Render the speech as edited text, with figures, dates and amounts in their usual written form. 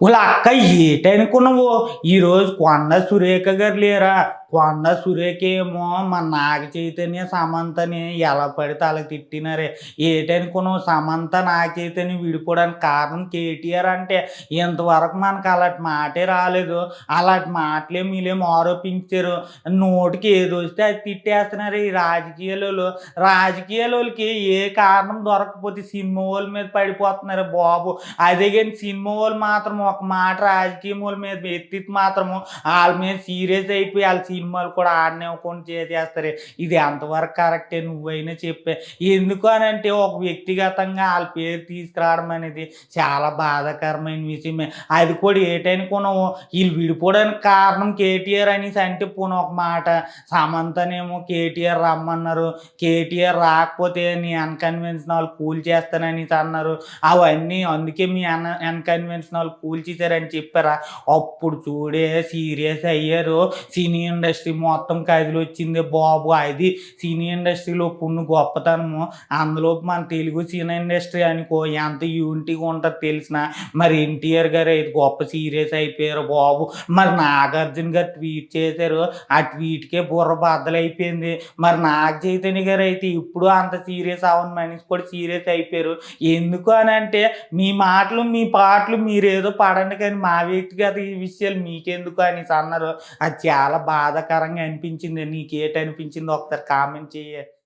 వాళ్ళ అక్క ఏటనుకున్నావు? ఈరోజు 'కొండ సురేఖ' గారు లేరా? 'కొండ సురేఖ' ఏమో మన నాగ చైతన్య, సమంతని ఎలా పడితే అలా తిట్టినారే. ఏటనుకున్నావు? సమంత, నాగ చైతన్య విడిపోవడానికి కారణం కేటీఆర్ అంటే ఇంతవరకు మనకు అలాంటి మాటే రాలేదు. అలాంటి మాటలే మీరేమో ఆరోపించారు. నోటికి ఏదొస్తే అది తిట్టేస్తున్నారు ఈ రాజకీయాలోళ్ళు. రాజకీయాలోళ్ళకి ఏ కారణం దొరకకపోతే సినిమా వోళ్ళ మీద పడిపోతున్నారు బాబు. అదే గాని సినిమా వోళ్ళు మాత్రం ఒక మాట రాజకీయమోళ్ళ మీద ఎత్తితే మాత్రము ఆళ్ళ మీద సీరియస్ అయిపోయి ఆళ్ళ సినిమాలు కూడా ఆడనివ్వకుండా చేసేస్తారు. ఇది ఎంతవరకు కరెక్టే నువ్వైనా చెప్పే. ఎందుకు అనంటే ఒక వ్యక్తిగతంగా ఆళ్ళ పేరు తీసుకురావడం అనేది చాలా బాధాకరమైన విషయమే. అది కూడా ఏటనుకున్నావు? ఈళ్ళు విడిపోవడానికి కారణం కేటీఆర్ అనేసి అంటే పోనీ ఒక మాట, సమంతనేమో కేటీఆర్ రమ్మన్నారు. కేటీఆర్ రాకపోతే నీ అన్‌కన్వెన్షన్ హాల్ కూల్చేస్తాననేసి అన్నారు. అవన్నీ అందుకే మీ అన్‌కన్వెన్షన్ హాల్ కూల్చేసారని చెప్పారా? అప్పుడు చూడే సీరియస్ అయ్యారు. సినీ ఇండస్ట్రీ మొత్తం కదిలొచ్చింది బాబు. అది సినీ ఇండస్ట్రీలో ఉన్న గొప్పతనము. అందులో మన తెలుగు సినీ ఇండస్ట్రీ అనుకో ఎంత యూనిటీగా ఉంటదో తెలిసినా మరి ఎన్టీఆర్ గారు అయితే గొప్ప సీరియస్ అయిపోయారు బాబు. మరి నాగార్జున గారు ట్వీట్ చేశారు. ఆ ట్వీట్‌కే బుర్ర బద్దలైపోయింది. మరి నాగ చైతన్య గారైతే ఇప్పుడు అంత సీరియస్ అవ్వని మనిషి కూడా సీరియస్ అయిపోయారు. ఎందుకు అనంటే మీ మాటలు, మీ పాటలు మీరేదో పడండి కానీ మా వ్యక్తిగత ఈ విషయాలు మీకెందుకు అనేసి అన్నారు. అది చాలా బాధాకరంగా అనిపించింది. నీకేటనిపించిందో ఒకసారి కామెంట్ చెయ్యి.